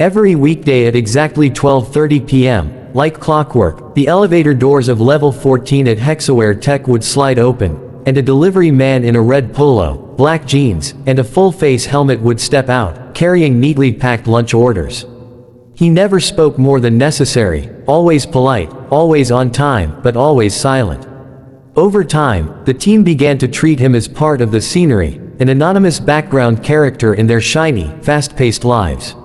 Every weekday at exactly 12:30 p.m., like clockwork, the elevator doors of Level 14 at Hexaware Tech would slide open, and a delivery man in a red polo, black jeans, and a full-face helmet would step out, carrying neatly packed lunch orders. He never spoke more than necessary, always polite, always on time, but always silent. Over time, the team began to treat him as part of the scenery, an anonymous background character in their shiny, fast-paced lives.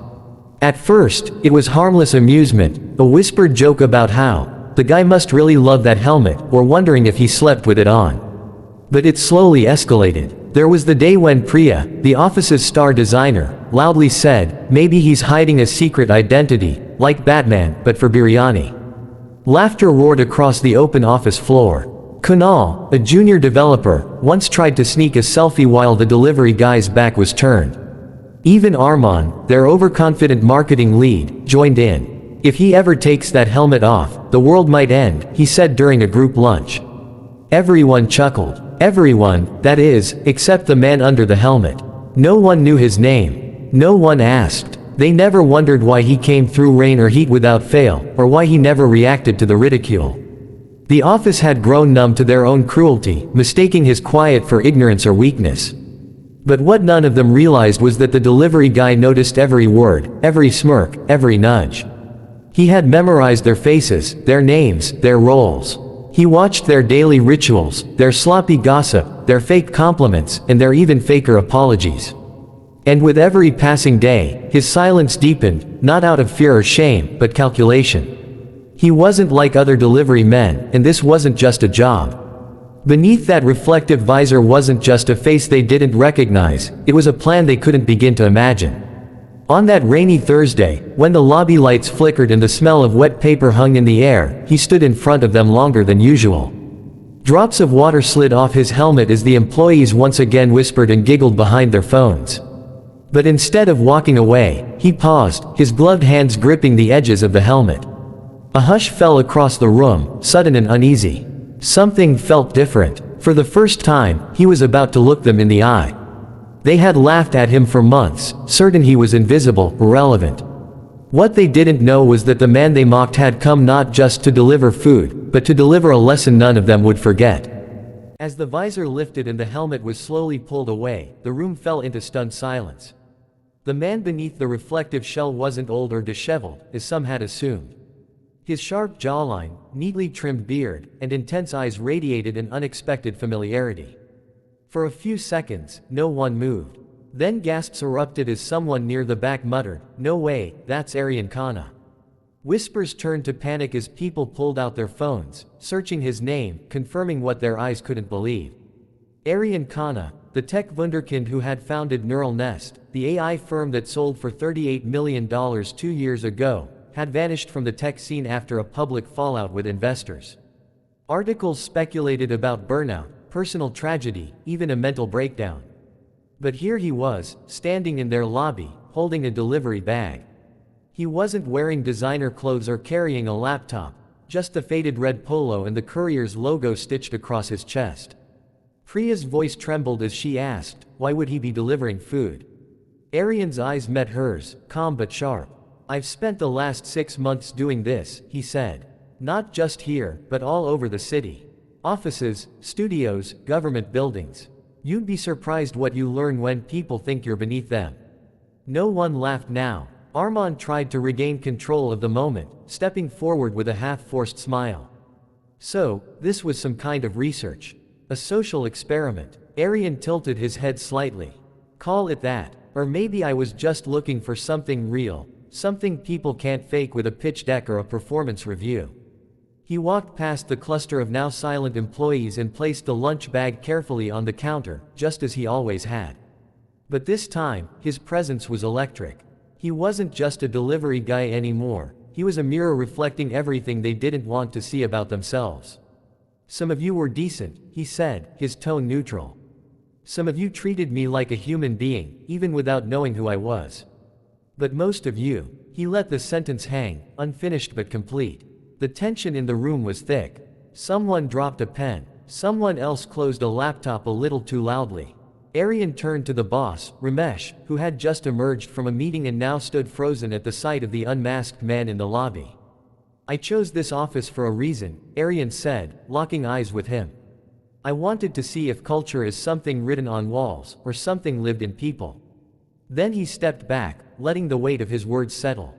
At first, it was harmless amusement, a whispered joke about how the guy must really love that helmet, or wondering if he slept with it on. But it slowly escalated. There was the day when Priya, the office's star designer, loudly said, maybe he's hiding a secret identity, like Batman, but for biryani. Laughter roared across the open office floor. Kunal, a junior developer, once tried to sneak a selfie while the delivery guy's back was turned. Even Arman, their overconfident marketing lead, joined in. If he ever takes that helmet off, the world might end, he said during a group lunch. Everyone chuckled. Everyone, that is, except the man under the helmet. No one knew his name. No one asked. They never wondered why he came through rain or heat without fail, or why he never reacted to the ridicule. The office had grown numb to their own cruelty, mistaking his quiet for ignorance or weakness. But what none of them realized was that the delivery guy noticed every word, every smirk, every nudge. He had memorized their faces, their names, their roles. He watched their daily rituals, their sloppy gossip, their fake compliments, and their even faker apologies. And with every passing day, his silence deepened, not out of fear or shame, but calculation. He wasn't like other delivery men, and this wasn't just a job. Beneath that reflective visor wasn't just a face they didn't recognize, it was a plan they couldn't begin to imagine. On that rainy Thursday, when the lobby lights flickered and the smell of wet paper hung in the air, he stood in front of them longer than usual. Drops of water slid off his helmet as the employees once again whispered and giggled behind their phones. But instead of walking away, he paused, his gloved hands gripping the edges of the helmet. A hush fell across the room, sudden and uneasy. Something felt different. For the first time, he was about to look them in the eye. They had laughed at him for months, certain he was invisible, irrelevant. What they didn't know was that the man they mocked had come not just to deliver food, but to deliver a lesson none of them would forget. As the visor lifted and the helmet was slowly pulled away, the room fell into stunned silence. The man beneath the reflective shell wasn't old or disheveled, as some had assumed. His sharp jawline, neatly trimmed beard, and intense eyes radiated an unexpected familiarity. For a few seconds, no one moved. Then gasps erupted as someone near the back muttered, "No way, that's Aryan Khanna." Whispers turned to panic as people pulled out their phones, searching his name, confirming what their eyes couldn't believe. Aryan Khanna, the tech wunderkind who had founded Neural Nest, the AI firm that sold for $38 million 2 years ago, had vanished from the tech scene after a public fallout with investors. Articles speculated about burnout, personal tragedy, even a mental breakdown. But here he was, standing in their lobby, holding a delivery bag. He wasn't wearing designer clothes or carrying a laptop, just the faded red polo and the courier's logo stitched across his chest. Priya's voice trembled as she asked, why would he be delivering food? Aryan's eyes met hers, calm but sharp. "I've spent the last 6 months doing this," he said. "Not just here, but all over the city. Offices, studios, government buildings. You'd be surprised what you learn when people think you're beneath them." No one laughed now. Arman tried to regain control of the moment, stepping forward with a half-forced smile. "So, this was some kind of research. A social experiment." Aryan tilted his head slightly. "Call it that. Or maybe I was just looking for something real. Something people can't fake with a pitch deck or a performance review." He walked past the cluster of now silent employees and placed the lunch bag carefully on the counter, just as he always had. But this time, his presence was electric. He wasn't just a delivery guy anymore, he was a mirror reflecting everything they didn't want to see about themselves. "Some of you were decent," he said, his tone neutral. "Some of you treated me like a human being, even without knowing who I was. But most of you," he let the sentence hang, unfinished but complete. The tension in the room was thick. Someone dropped a pen. Someone else closed a laptop a little too loudly. Aryan turned to the boss, Ramesh, who had just emerged from a meeting and now stood frozen at the sight of the unmasked man in the lobby. I chose this office for a reason, Aryan said, locking eyes with him. I wanted to see if culture is something written on walls, or something lived in people. Then he stepped back, letting the weight of his words settle.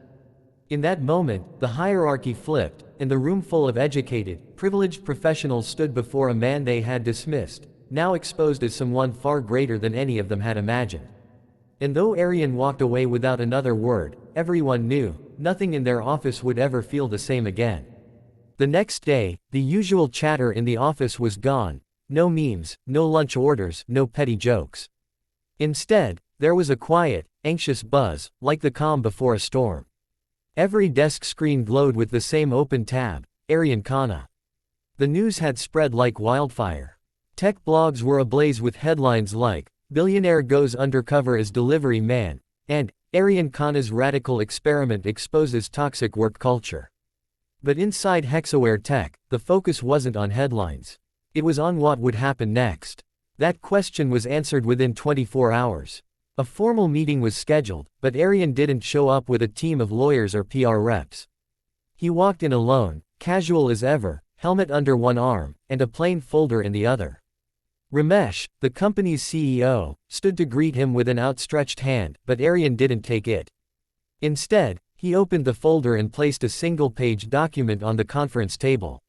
In that moment, the hierarchy flipped, and the room full of educated, privileged professionals stood before a man they had dismissed, now exposed as someone far greater than any of them had imagined. And though Aryan walked away without another word, everyone knew, nothing in their office would ever feel the same again. The next day, the usual chatter in the office was gone. No memes, no lunch orders, no petty jokes. Instead, there was a quiet, anxious buzz, like the calm before a storm. Every desk screen glowed with the same open tab, Aryan Khanna. The news had spread like wildfire. Tech blogs were ablaze with headlines like, "Billionaire goes undercover as delivery man," and "Aryan Khanna's radical experiment exposes toxic work culture." But inside Hexaware Tech, the focus wasn't on headlines. It was on what would happen next. That question was answered within 24 hours. A formal meeting was scheduled, but Aryan didn't show up with a team of lawyers or PR reps. He walked in alone, casual as ever, helmet under one arm, and a plain folder in the other. Ramesh, the company's CEO, stood to greet him with an outstretched hand, but Aryan didn't take it. Instead, he opened the folder and placed a single-page document on the conference table.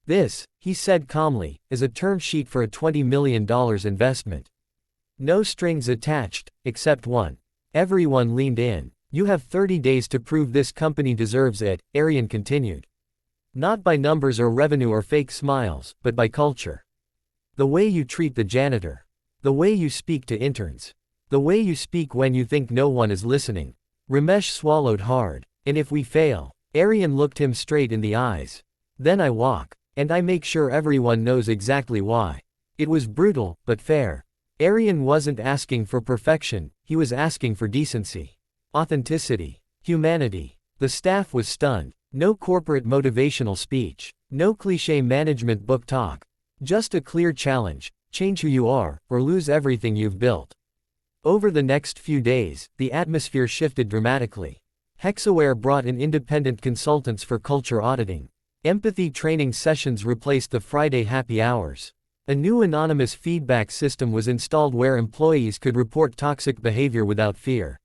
"This," he said calmly, "is a term sheet for a $20 million investment. No strings attached, except one." Everyone leaned in. "You have 30 days to prove this company deserves it," Aryan continued. "Not by numbers or revenue or fake smiles, but by culture. The way you treat the janitor. The way you speak to interns. The way you speak when you think no one is listening." Ramesh swallowed hard. "And if we fail?" Aryan looked him straight in the eyes. "Then I walk. And I make sure everyone knows exactly why." It was brutal, but fair. Aryan wasn't asking for perfection, he was asking for decency. Authenticity. Humanity. The staff was stunned. No corporate motivational speech. No cliché management book talk. Just a clear challenge: change who you are, or lose everything you've built. Over the next few days, the atmosphere shifted dramatically. Hexaware brought in independent consultants for culture auditing. Empathy training sessions replaced the Friday happy hours. A new anonymous feedback system was installed where employees could report toxic behavior without fear.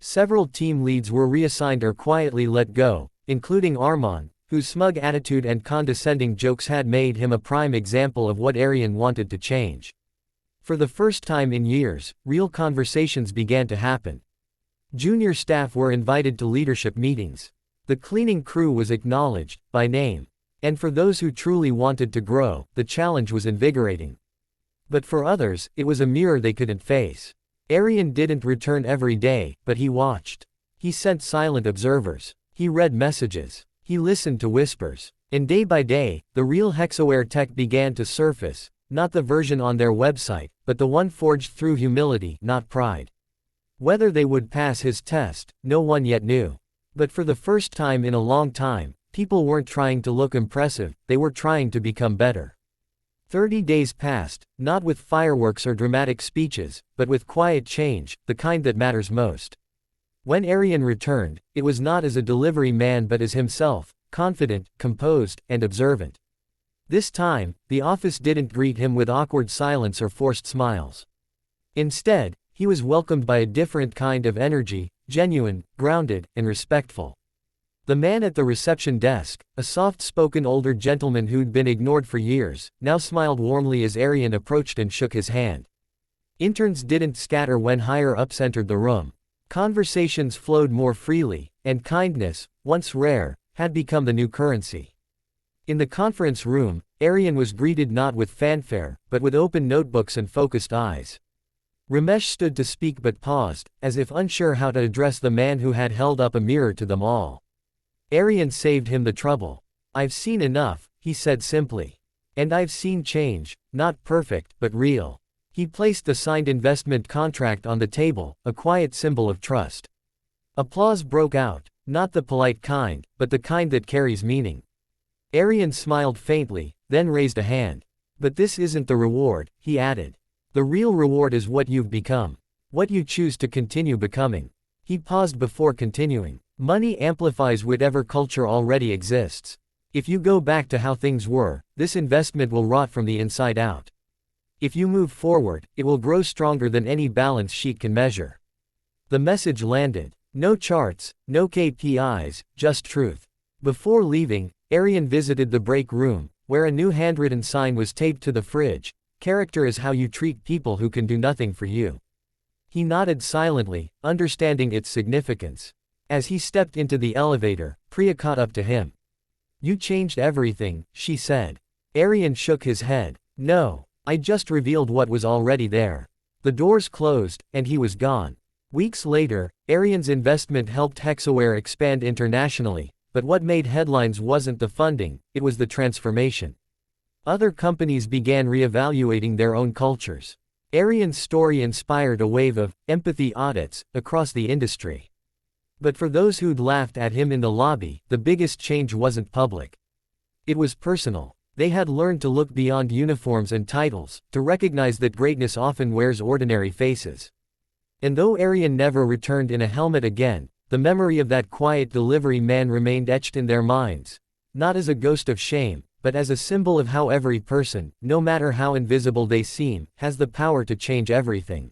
Several team leads were reassigned or quietly let go, including Arman, whose smug attitude and condescending jokes had made him a prime example of what Aryan wanted to change. For the first time in years, real conversations began to happen. Junior staff were invited to leadership meetings. The cleaning crew was acknowledged, by name. And for those who truly wanted to grow, the challenge was invigorating. But for others, it was a mirror they couldn't face. Aryan didn't return every day, but he watched. He sent silent observers. He read messages. He listened to whispers. And day by day, the real Hexaware Tech began to surface, not the version on their website, but the one forged through humility, not pride. Whether they would pass his test, no one yet knew. But for the first time in a long time, people weren't trying to look impressive, they were trying to become better. 30 days passed, not with fireworks or dramatic speeches, but with quiet change, the kind that matters most. When Aryan returned, it was not as a delivery man but as himself, confident, composed, and observant. This time, the office didn't greet him with awkward silence or forced smiles. Instead, he was welcomed by a different kind of energy, genuine, grounded, and respectful. The man at the reception desk, a soft-spoken older gentleman who'd been ignored for years, now smiled warmly as Aryan approached and shook his hand. Interns didn't scatter when higher-ups entered the room. Conversations flowed more freely, and kindness, once rare, had become the new currency. In the conference room, Aryan was greeted not with fanfare, but with open notebooks and focused eyes. Ramesh stood to speak but paused, as if unsure how to address the man who had held up a mirror to them all. Aryan saved him the trouble. "I've seen enough," he said simply. "And I've seen change, not perfect, but real." He placed the signed investment contract on the table, a quiet symbol of trust. Applause broke out, not the polite kind, but the kind that carries meaning. Aryan smiled faintly, then raised a hand. "But this isn't the reward," he added. The real reward is what you've become. What you choose to continue becoming. He paused before continuing. Money amplifies whatever culture already exists. If you go back to how things were, this investment will rot from the inside out. If you move forward, it will grow stronger than any balance sheet can measure. The message landed. No charts, no KPIs, just truth. Before leaving, Arian visited the break room, where a new handwritten sign was taped to the fridge. Character is how you treat people who can do nothing for you. He nodded silently, understanding its significance. As he stepped into the elevator, Priya caught up to him. You changed everything, she said. Arian shook his head. No, I just revealed what was already there. The doors closed, and he was gone. Weeks later, Arian's investment helped Hexaware expand internationally, but what made headlines wasn't the funding, it was the transformation. Other companies began reevaluating their own cultures. Arian's story inspired a wave of empathy audits across the industry. But for those who'd laughed at him in the lobby, the biggest change wasn't public. It was personal. They had learned to look beyond uniforms and titles, to recognize that greatness often wears ordinary faces. And though Arian never returned in a helmet again, the memory of that quiet delivery man remained etched in their minds. Not as a ghost of shame, but as a symbol of how every person, no matter how invisible they seem, has the power to change everything.